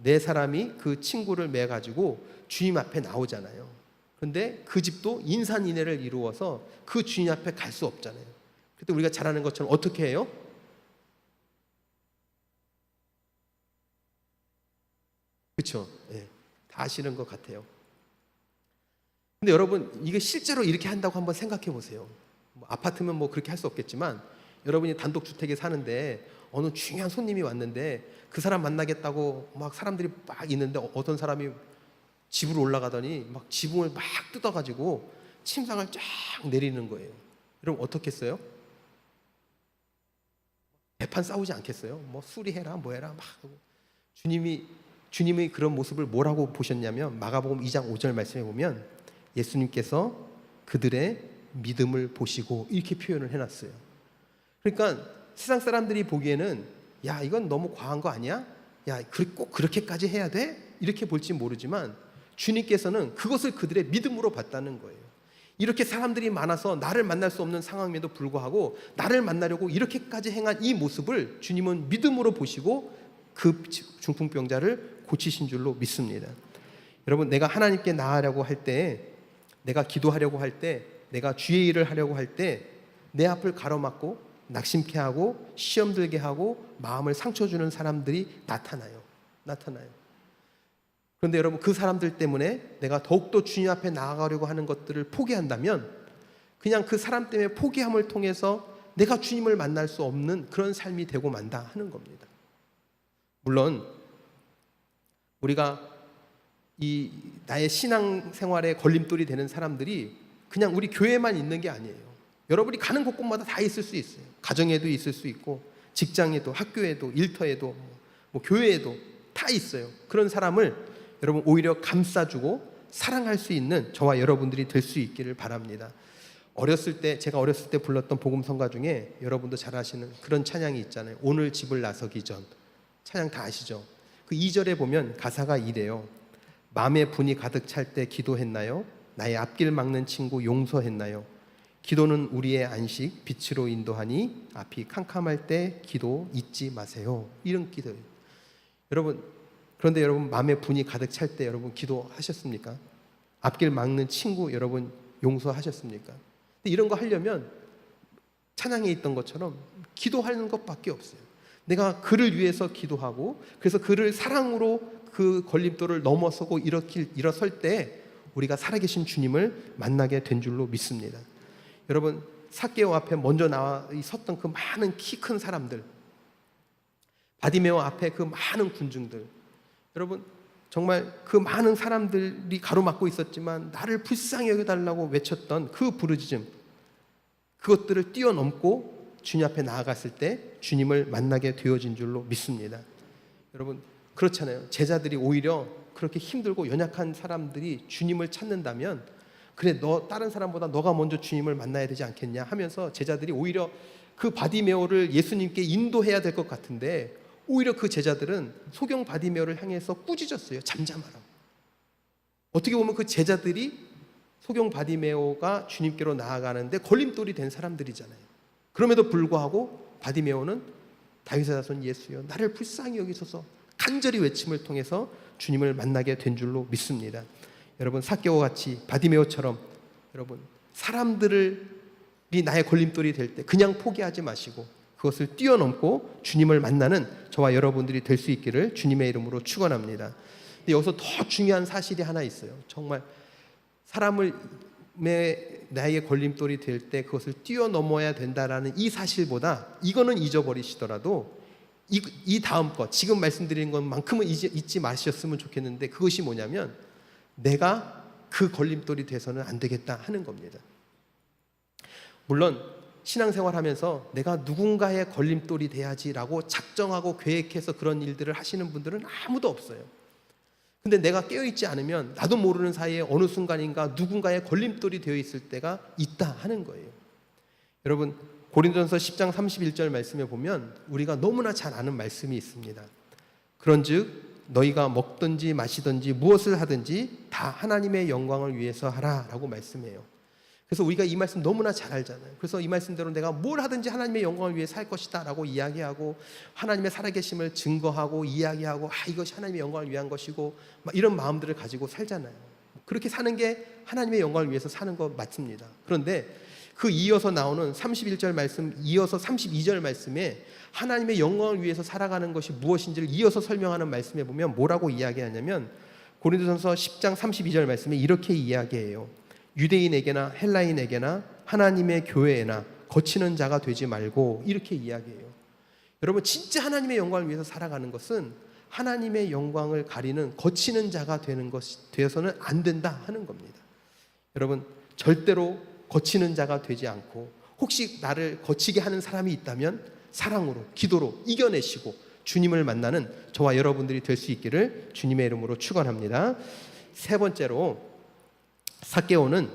네 사람이 그 친구를 매가지고 주님 앞에 나오잖아요. 그런데 그 집도 인산인해를 이루어서 그 주님 앞에 갈 수 없잖아요. 그때 우리가 잘 아는 것처럼 어떻게 해요? 그렇죠? 네, 다 아시는 것 같아요. 근데 여러분, 이게 실제로 이렇게 한다고 한번 생각해 보세요. 뭐 아파트면 뭐 그렇게 할 수 없겠지만 여러분이 단독주택에 사는데 어느 중요한 손님이 왔는데 그 사람 만나겠다고 막 사람들이 막 있는데 어떤 사람이 집으로 올라가더니 막 지붕을 막 뜯어가지고 침상을 쫙 내리는 거예요. 여러분 어떻겠어요? 대판 싸우지 않겠어요? 뭐 수리해라 뭐해라 막 하고. 주님이 그런 모습을 뭐라고 보셨냐면 마가복음 2장 5절 말씀에 보면 예수님께서 그들의 믿음을 보시고 이렇게 표현을 해놨어요. 그러니까 세상 사람들이 보기에는 야 이건 너무 과한 거 아니야? 야 꼭 그렇게까지 해야 돼? 이렇게 볼지 모르지만 주님께서는 그것을 그들의 믿음으로 봤다는 거예요. 이렇게 사람들이 많아서 나를 만날 수 없는 상황임에도 불구하고 나를 만나려고 이렇게까지 행한 이 모습을 주님은 믿음으로 보시고 그 중풍병자를 고치신 줄로 믿습니다. 여러분, 내가 하나님께 나아가려고 할 때, 내가 기도하려고 할 때, 내가 주의 일을 하려고 할 때 내 앞을 가로막고 낙심케 하고 시험 들게 하고 마음을 상처 주는 사람들이 나타나요. 그런데 여러분, 그 사람들 때문에 내가 더욱더 주님 앞에 나아가려고 하는 것들을 포기한다면 그냥 그 사람 때문에 포기함을 통해서 내가 주님을 만날 수 없는 그런 삶이 되고 만다 하는 겁니다. 물론 우리가 이 나의 신앙생활에 걸림돌이 되는 사람들이 그냥 우리 교회만 있는 게 아니에요. 여러분이 가는 곳곳마다 다 있을 수 있어요. 가정에도 있을 수 있고 직장에도 학교에도 일터에도 뭐 교회에도 다 있어요. 그런 사람을 여러분 오히려 감싸주고 사랑할 수 있는 저와 여러분들이 될 수 있기를 바랍니다. 제가 어렸을 때 불렀던 복음성가 중에 여러분도 잘 아시는 그런 찬양이 있잖아요. 오늘 집을 나서기 전. 찬양 다 아시죠? 그 2절에 보면 가사가 이래요. 마음에 분이 가득 찰 때 기도했나요? 나의 앞길 막는 친구 용서했나요? 기도는 우리의 안식, 빛으로 인도하니 앞이 캄캄할 때 기도 잊지 마세요. 이런 기도예요. 그런데 여러분 마음에 분이 가득 찰 때 여러분 기도하셨습니까? 앞길 막는 친구 여러분 용서하셨습니까? 근데 이런 거 하려면 찬양에 있던 것처럼 기도하는 것밖에 없어요. 내가 그를 위해서 기도하고 그래서 그를 사랑으로 그 걸림돌을 넘어서고 일어설 때 우리가 살아계신 주님을 만나게 된 줄로 믿습니다. 여러분 삭개오 앞에 먼저 나와 섰던 그 많은 키 큰 사람들, 바디메오 앞에 그 많은 군중들, 여러분 정말 그 많은 사람들이 가로막고 있었지만 나를 불쌍히 여겨달라고 외쳤던 그 부르짖음, 그것들을 뛰어넘고 주님 앞에 나아갔을 때 주님을 만나게 되어진 줄로 믿습니다. 여러분 그렇잖아요. 제자들이 오히려 그렇게 힘들고 연약한 사람들이 주님을 찾는다면 그래, 너 다른 사람보다 너가 먼저 주님을 만나야 되지 않겠냐 하면서 제자들이 오히려 그 바디메오를 예수님께 인도해야 될 것 같은데 오히려 그 제자들은 소경 바디메오를 향해서 꾸짖었어요. 잠잠하라고. 어떻게 보면 그 제자들이 소경 바디메오가 주님께로 나아가는데 걸림돌이 된 사람들이잖아요. 그럼에도 불구하고 바디메오는 다윗의 자손 예수여 나를 불쌍히 여기소서 간절히 외침을 통해서 주님을 만나게 된 줄로 믿습니다. 여러분, 삭개오와 같이 바디메오처럼 여러분 사람들이 나의 걸림돌이 될 때 그냥 포기하지 마시고 그것을 뛰어넘고 주님을 만나는 저와 여러분들이 될 수 있기를 주님의 이름으로 축원합니다. 근데 여기서 더 중요한 사실이 하나 있어요. 정말 사람을 나의 걸림돌이 될 때 그것을 뛰어넘어야 된다라는 이 사실보다 이거는 잊어버리시더라도 이 다음 것, 지금 말씀드린 것만큼은 잊지 마셨으면 좋겠는데 그것이 뭐냐면 내가 그 걸림돌이 돼서는 안 되겠다 하는 겁니다. 물론 신앙생활하면서 내가 누군가의 걸림돌이 돼야지라고 작정하고 계획해서 그런 일들을 하시는 분들은 아무도 없어요. 근데 내가 깨어있지 않으면 나도 모르는 사이에 어느 순간인가 누군가의 걸림돌이 되어 있을 때가 있다 하는 거예요. 여러분, 고린도전서 10장 31절 말씀에 보면 우리가 너무나 잘 아는 말씀이 있습니다. 그런즉 너희가 먹든지 마시든지 무엇을 하든지 다 하나님의 영광을 위해서 하라라고 말씀해요. 그래서 우리가 이 말씀 너무나 잘 알잖아요. 그래서 이 말씀대로 내가 뭘 하든지 하나님의 영광을 위해 살 것이다 라고 이야기하고 하나님의 살아계심을 증거하고 이야기하고 이것이 하나님의 영광을 위한 것이고 막 이런 마음들을 가지고 살잖아요. 그렇게 사는 게 하나님의 영광을 위해서 사는 거 맞습니다. 그런데 그 이어서 나오는 31절 말씀, 이어서 32절 말씀에 하나님의 영광을 위해서 살아가는 것이 무엇인지를 이어서 설명하는 말씀에 보면 뭐라고 이야기하냐면 고린도전서 10장 32절 말씀에 이렇게 이야기해요. 유대인에게나 헬라인에게나 하나님의 교회에나 거치는 자가 되지 말고 이렇게 이야기해요. 여러분, 진짜 하나님의 영광을 위해서 살아가는 것은 하나님의 영광을 가리는 거치는 자가 되어서는 안 된다 하는 겁니다. 여러분, 절대로 거치는 자가 되지 않고 혹시 나를 거치게 하는 사람이 있다면 사랑으로, 기도로 이겨내시고 주님을 만나는 저와 여러분들이 될 수 있기를 주님의 이름으로 축원합니다. 세 번째로 삭개오는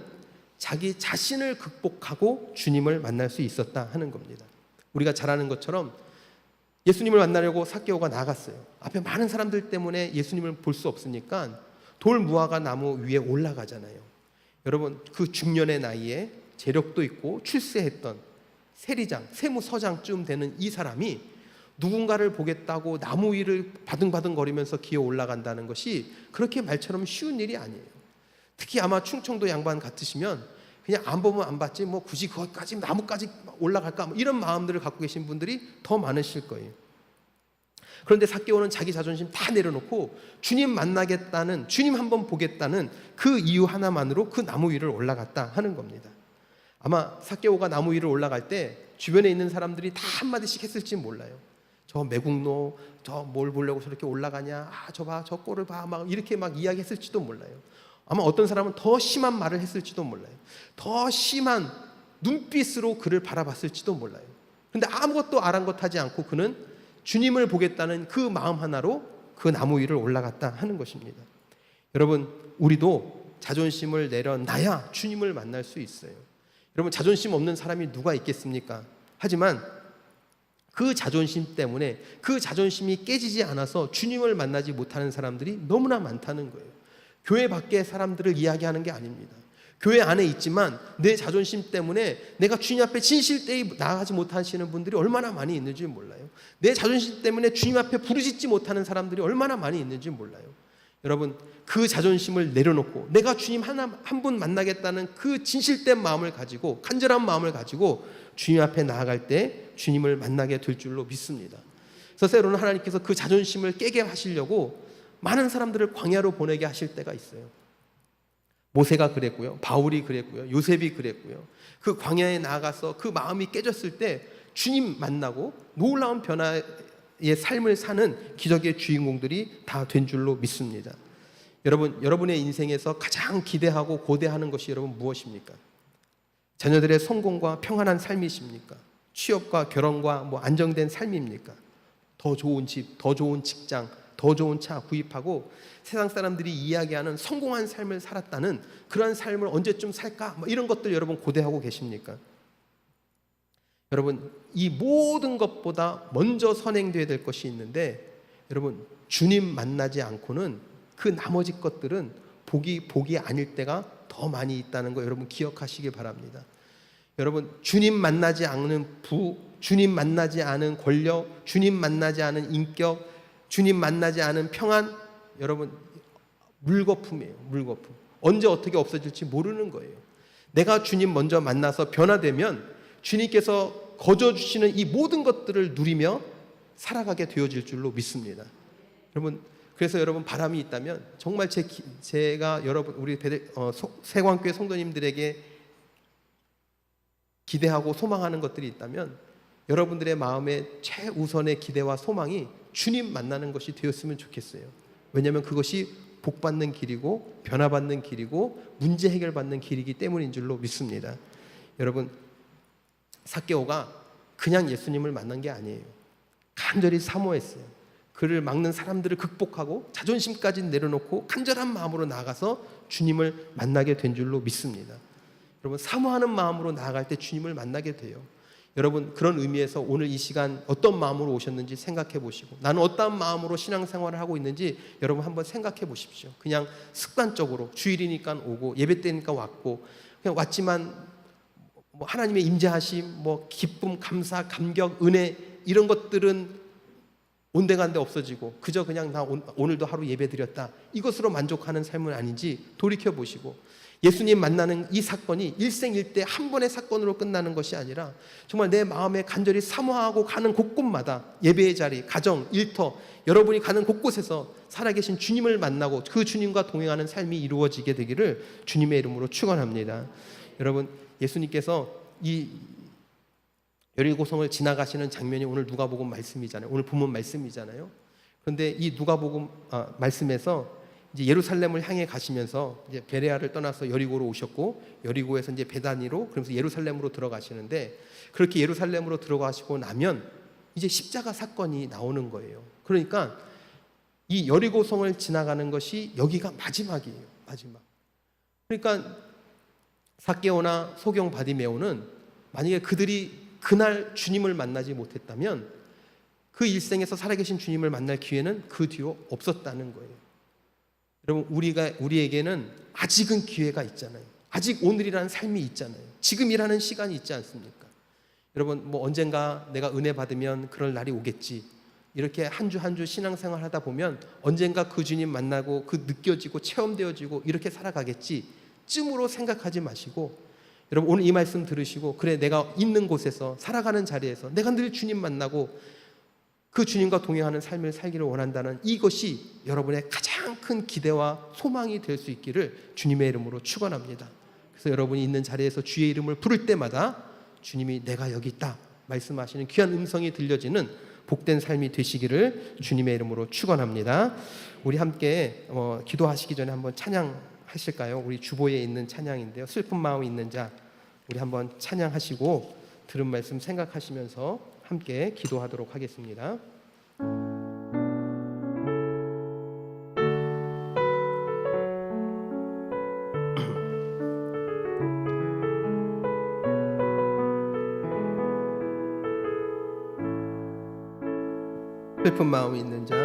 자기 자신을 극복하고 주님을 만날 수 있었다 하는 겁니다. 우리가 잘 아는 것처럼 예수님을 만나려고 삭개오가 나갔어요. 앞에 많은 사람들 때문에 예수님을 볼 수 없으니까 돌 무화과 나무 위에 올라가잖아요. 여러분, 그 중년의 나이에 재력도 있고 출세했던 세리장, 세무서장쯤 되는 이 사람이 누군가를 보겠다고 나무 위를 바등바등거리면서 기어 올라간다는 것이 그렇게 말처럼 쉬운 일이 아니에요. 특히 아마 충청도 양반 같으시면 그냥 안 보면 안 봤지 뭐 굳이 거기까지 나무까지 올라갈까 뭐 이런 마음들을 갖고 계신 분들이 더 많으실 거예요. 그런데 삭개오는 자기 자존심 다 내려놓고 주님 만나겠다는, 주님 한번 보겠다는 그 이유 하나만으로 그 나무 위를 올라갔다 하는 겁니다. 아마 삭개오가 나무 위를 올라갈 때 주변에 있는 사람들이 다 한마디씩 했을지 몰라요. 저 매국노, 저 뭘 보려고 저렇게 올라가냐, 저 봐, 저 꼴을 봐, 막 이렇게 막 이야기했을지도 몰라요. 아마 어떤 사람은 더 심한 말을 했을지도 몰라요. 더 심한 눈빛으로 그를 바라봤을지도 몰라요. 그런데 아무것도 아랑곳하지 않고 그는 주님을 보겠다는 그 마음 하나로 그 나무 위를 올라갔다 하는 것입니다. 여러분, 우리도 자존심을 내려놔야 주님을 만날 수 있어요. 여러분, 자존심 없는 사람이 누가 있겠습니까? 하지만 그 자존심 때문에 그 자존심이 깨지지 않아서 주님을 만나지 못하는 사람들이 너무나 많다는 거예요. 교회 밖의 사람들을 이야기하는 게 아닙니다. 교회 안에 있지만 내 자존심 때문에 내가 주님 앞에 진실되이 나아가지 못하시는 분들이 얼마나 많이 있는지 몰라요. 내 자존심 때문에 주님 앞에 부르짖지 못하는 사람들이 얼마나 많이 있는지 몰라요. 여러분, 그 자존심을 내려놓고 내가 주님 한 분 만나겠다는 그 진실된 마음을 가지고, 간절한 마음을 가지고 주님 앞에 나아갈 때 주님을 만나게 될 줄로 믿습니다. 그래서 때로는 하나님께서 그 자존심을 깨게 하시려고 많은 사람들을 광야로 보내게 하실 때가 있어요. 모세가 그랬고요, 바울이 그랬고요, 요셉이 그랬고요. 그 광야에 나아가서 그 마음이 깨졌을 때 주님 만나고 놀라운 변화의 삶을 사는 기적의 주인공들이 다 된 줄로 믿습니다. 여러분, 여러분의 인생에서 가장 기대하고 고대하는 것이 여러분 무엇입니까? 자녀들의 성공과 평안한 삶이십니까? 취업과 결혼과 안정된 삶입니까? 더 좋은 집, 더 좋은 직장, 더 좋은 차 구입하고 세상 사람들이 이야기하는 성공한 삶을 살았다는 그러한 삶을 언제쯤 살까? 이런 것들 여러분 고대하고 계십니까? 여러분, 이 모든 것보다 먼저 선행되어야 될 것이 있는데, 여러분, 주님 만나지 않고는 그 나머지 것들은 복이 아닐 때가 더 많이 있다는 거 여러분 기억하시기 바랍니다. 여러분, 주님 만나지 않는 주님 만나지 않은 권력, 주님 만나지 않은 인격, 주님 만나지 않은 평안, 여러분 물거품이에요. 물거품. 언제 어떻게 없어질지 모르는 거예요. 내가 주님 먼저 만나서 변화되면 주님께서 거저주시는 이 모든 것들을 누리며 살아가게 되어질 줄로 믿습니다. 여러분, 그래서 여러분 바람이 있다면 정말 제가 여러분 우리 세광교회 성도님들에게 기대하고 소망하는 것들이 있다면 여러분들의 마음의 최우선의 기대와 소망이 주님 만나는 것이 되었으면 좋겠어요. 왜냐하면 그것이 복받는 길이고 변화받는 길이고 문제 해결받는 길이기 때문인 줄로 믿습니다. 여러분, 삭개오가 그냥 예수님을 만난 게 아니에요. 간절히 사모했어요. 그를 막는 사람들을 극복하고 자존심까지 내려놓고 간절한 마음으로 나아가서 주님을 만나게 된 줄로 믿습니다. 여러분, 사모하는 마음으로 나아갈 때 주님을 만나게 돼요. 여러분, 그런 의미에서 오늘 이 시간 어떤 마음으로 오셨는지 생각해 보시고, 나는 어떤 마음으로 신앙생활을 하고 있는지 여러분 한번 생각해 보십시오. 그냥 습관적으로 주일이니까 오고 예배 때니까 왔고, 그냥 왔지만 하나님의 임재하심, 기쁨, 감사, 감격, 은혜 이런 것들은 온데간데 없어지고 그저 그냥 나 오늘도 하루 예배 드렸다, 이것으로 만족하는 삶은 아닌지 돌이켜 보시고, 예수님 만나는 이 사건이 일생일대 한 번의 사건으로 끝나는 것이 아니라 정말 내 마음에 간절히 사모하고 가는 곳곳마다 예배의 자리, 가정, 일터, 여러분이 가는 곳곳에서 살아계신 주님을 만나고 그 주님과 동행하는 삶이 이루어지게 되기를 주님의 이름으로 축원합니다. 여러분, 예수님께서 이 여리고성을 지나가시는 장면이 오늘 누가복음 말씀이잖아요. 오늘 본문 말씀이잖아요. 그런데 이 누가복음 말씀에서 이제 예루살렘을 향해 가시면서 이제 베레아를 떠나서 여리고로 오셨고, 여리고에서 이제 베다니로, 그러면서 예루살렘으로 들어가시는데, 그렇게 예루살렘으로 들어가시고 나면 이제 십자가 사건이 나오는 거예요. 그러니까 이 여리고성을 지나가는 것이 여기가 마지막이에요. 마지막. 그러니까 삭개오나 소경 바디메오는 만약에 그들이 그날 주님을 만나지 못했다면 그 일생에서 살아계신 주님을 만날 기회는 그 뒤로 없었다는 거예요. 여러분, 우리에게는 아직은 기회가 있잖아요. 아직 오늘이라는 삶이 있잖아요. 지금이라는 시간이 있지 않습니까? 여러분, 언젠가 내가 은혜 받으면 그럴 날이 오겠지, 이렇게 한 주 한 주 신앙생활 하다 보면 언젠가 그 주님 만나고 그 느껴지고 체험되어지고 이렇게 살아가겠지 쯤으로 생각하지 마시고, 여러분 오늘 이 말씀 들으시고, 그래 내가 있는 곳에서 살아가는 자리에서 내가 늘 주님 만나고 그 주님과 동행하는 삶을 살기를 원한다는 이것이 여러분의 가장 큰 기대와 소망이 될 수 있기를 주님의 이름으로 축원합니다. 그래서 여러분이 있는 자리에서 주의 이름을 부를 때마다 주님이 내가 여기 있다 말씀하시는 귀한 음성이 들려지는 복된 삶이 되시기를 주님의 이름으로 축원합니다. 우리 함께 기도하시기 전에 한번 찬양하실까요? 우리 주보에 있는 찬양인데요, 슬픈 마음이 있는 자, 우리 한번 찬양하시고 들은 말씀 생각하시면서 함께 기도하도록 하겠습니다. 슬픈 마음이 있는 자,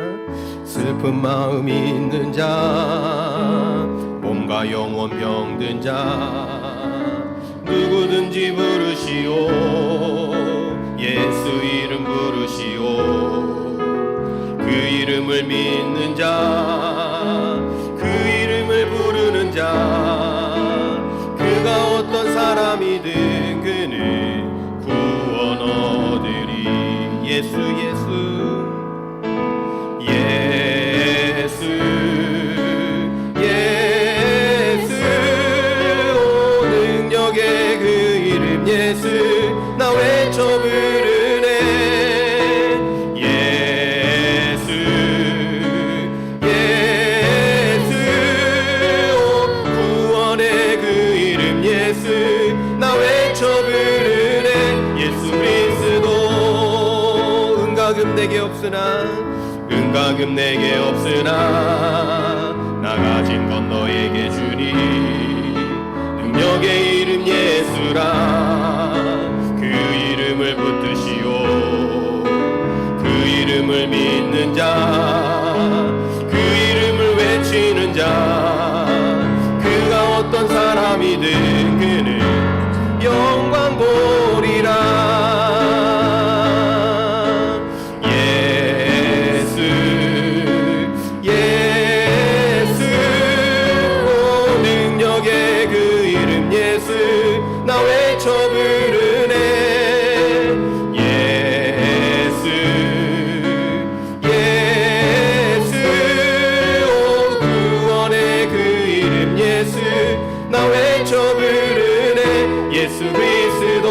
슬픈 마음이 있는 자, 몸과 영혼 병든 자, 누구든지 부르시오. 예수 이름 부르시오. 그 이름을 믿는 자, 그 이름을 부르는 자, 그가 어떤 사람이든 그는 구원 얻으리. 예수 예수 예수 예수, 오 능력의 그 이름 예수, 나 외쳐 부르네. 예수 예수, 오 구원의 그 이름 예수, 나 외쳐 부르네. 예수 그리스도, 은과 금 내게 없으나 은과 금 내게 없으나 나 가진 건 너에게 주니 능력의 이름 예수라 그 이름을 붙드시오 그 이름을 믿는 자 그 이름을 외치는 자 그가 어떤 사람이든 그는 영광 보리라 예수 예수 오 능력의 그 이름 예수 나 외쳐 부르네 예수 예수 오 구원의 그 이름 예수 나 외쳐 부르네 예수 그리스도.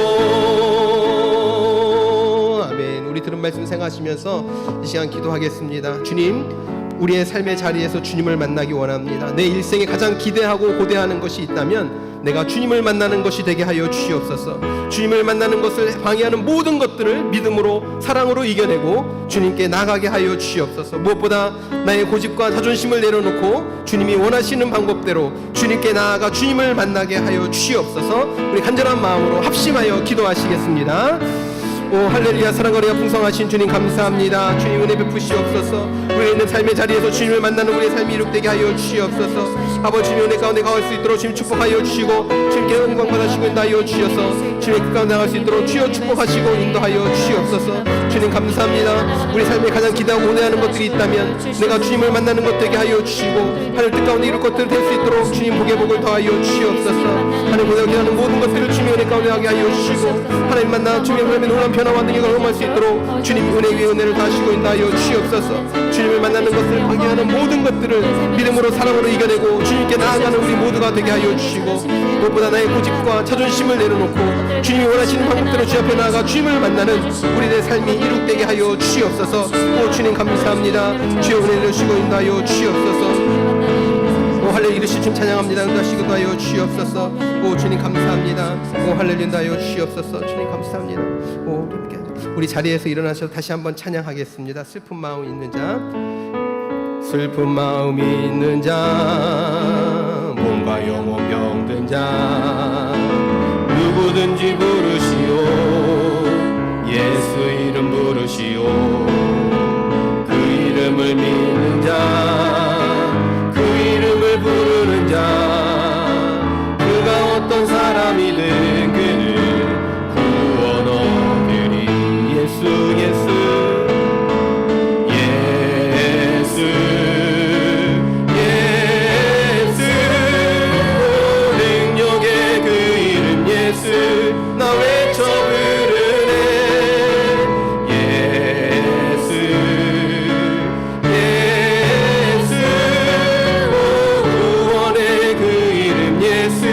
아멘. 우리 들은 말씀 생각하시면서 이 시간 기도하겠습니다. 주님, 우리의 삶의 자리에서 주님을 만나기 원합니다. 내 일생에 가장 기대하고 고대하는 것이 있다면 내가 주님을 만나는 것이 되게 하여 주시옵소서. 주님을 만나는 것을 방해하는 모든 것들을 믿음으로 사랑으로 이겨내고 주님께 나가게 하여 주시옵소서. 무엇보다 나의 고집과 자존심을 내려놓고 주님이 원하시는 방법대로 주님께 나아가 주님을 만나게 하여 주시옵소서. 우리 간절한 마음으로 합심하여 기도하시겠습니다. 오 할렐루야. 사랑과 은혜가 풍성하신 주님 감사합니다. 주님 은혜 베푸시옵소서. 우리 있는 삶의 자리에서 주님을 만나는 우리의 삶이 이룩되게 하여 주시옵소서. 아버지 주님 은혜 가운데 가올 수 있도록 주님 축복하여 주시고 주님께 영광 받으시고 인도하여 주셔서 주님 그 가운데 나갈 수 있도록 주여 축복하시고 인도하여 주시옵소서. 주님 감사합니다. 우리 삶에 가장 기대하고 원하는 것들이 있다면 내가 주님을 만나는 것 되게 하여 주시고 하늘 뜻 가운데 이룰 것들 될 수 있도록 주님 복의 복을 더하여 주시옵소서. 하늘 보다 기대하는 모든 것들을 주님 은혜 가운데 하게 하여 주시고 하나님 만나 주님의 삶에 놀라운 변화와 능력을 경험할 수 있도록 주님 은혜 위에 은혜를 다하시고 인도하여 주시옵소서. 주님을 만나는 것을 방해하는 모든 것들을 믿음으로 사랑으로 이겨내고 주님께 나아가는 우리 모두가 되게 하여 주시고 무엇보다 나의 고집과 자존심을 내려놓고 주님이 원하시는 방법대로 주 앞에 나아가 주님을 만나는 우리의 삶이 이룩되게 하여 주시옵소서. 오 주님 감사합니다. 주여 은혜를 주시고 인도하여 주시옵소서. 오 할렐루야. 이르시 주님 찬양합니다. 인도하시고 인도하여 주시옵소서. 오 주님 감사합니다. 오 할렐루야. 인도하여 주시옵소서. 주님 감사합니다. 오 우리 자리에서 일어나셔서 다시 한번 찬양하겠습니다. 슬픈 마음 있는 자, 슬픈 마음 있는 자, 몸과 영혼 병든 자, 누구든지 부르시오. 예수 이름 부르시오. 그 이름을 믿는 자, 그 이름을 부르는 자, 그가 어떤 사람이든 그는 구원 얻으리. 예수 예수 예수 예수 능력의 그 이름 예수 나 외쳐 부르네 예수 예수 구원의 그 이름 예수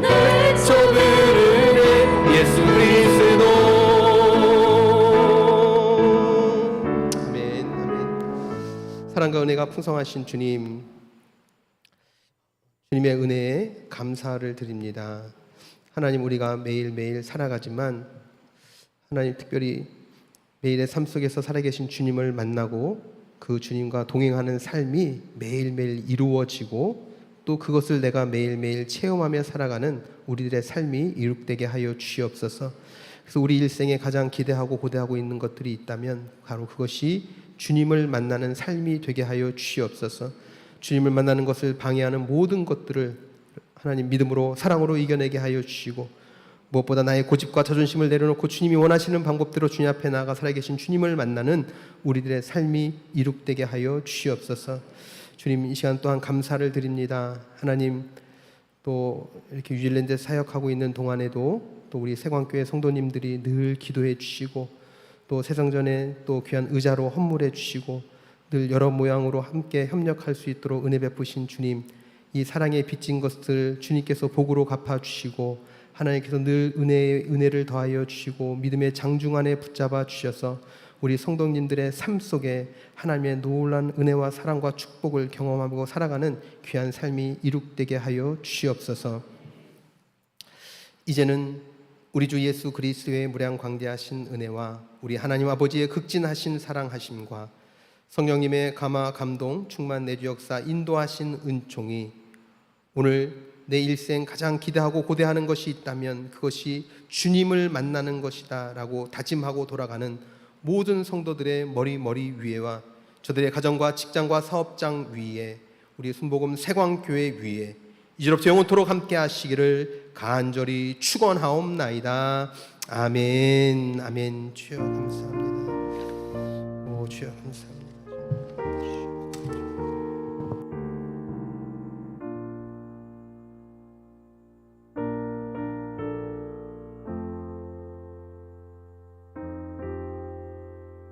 나 외쳐 부르네 예수 그리스도. 사랑과 은혜가 풍성하신 주님, 주님의 은혜에 감사를 드립니다. 하나님, 우리가 매일매일 살아가지만 하나님 특별히 매일의 삶 속에서 살아계신 주님을 만나고 그 주님과 동행하는 삶이 매일매일 이루어지고 또 그것을 내가 매일매일 체험하며 살아가는 우리들의 삶이 이룩되게 하여 주시옵소서. 그래서 우리 일생에 가장 기대하고 고대하고 있는 것들이 있다면 바로 그것이 주님을 만나는 삶이 되게 하여 주시옵소서. 주님을 만나는 것을 방해하는 모든 것들을 하나님 믿음으로 사랑으로 이겨내게 하여 주시고 무엇보다 나의 고집과 자존심을 내려놓고 주님이 원하시는 방법대로 주님 앞에 나아가 살아계신 주님을 만나는 우리들의 삶이 이룩되게 하여 주시옵소서. 주님, 이 시간 또한 감사를 드립니다. 하나님, 또 이렇게 뉴질랜드에 사역하고 있는 동안에도 또 우리 세광교회 성도님들이 늘 기도해 주시고 또 세상전에 또 귀한 의자로 헌물해 주시고 늘 여러 모양으로 함께 협력할 수 있도록 은혜 베푸신 주님, 이 사랑에 빚진 것을 주님께서 복으로 갚아 주시고 하나님께서 늘 은혜를 더하여 주시고 믿음의 장중 안에 붙잡아 주셔서 우리 성도님들의 삶 속에 하나님의 놀라운 은혜와 사랑과 축복을 경험하고 살아가는 귀한 삶이 이룩되게 하여 주시옵소서. 이제는 우리 주 예수 그리스도의 무량 광대하신 은혜와 우리 하나님 아버지의 극진하신 사랑하심과 성령님의 감화 감동 충만 내주 역사 인도하신 은총이 오늘 내 일생 가장 기대하고 고대하는 것이 있다면 그것이 주님을 만나는 것이다 라고 다짐하고 돌아가는 모든 성도들의 머리 위에와 저들의 가정과 직장과 사업장 위에 우리 순복음 세광교회 위에 이제로부터 영원토록 함께 하시기를 간절히 축원하옵나이다. 아멘. 아멘. 주여 감사합니다. 오 주여 감사합니다.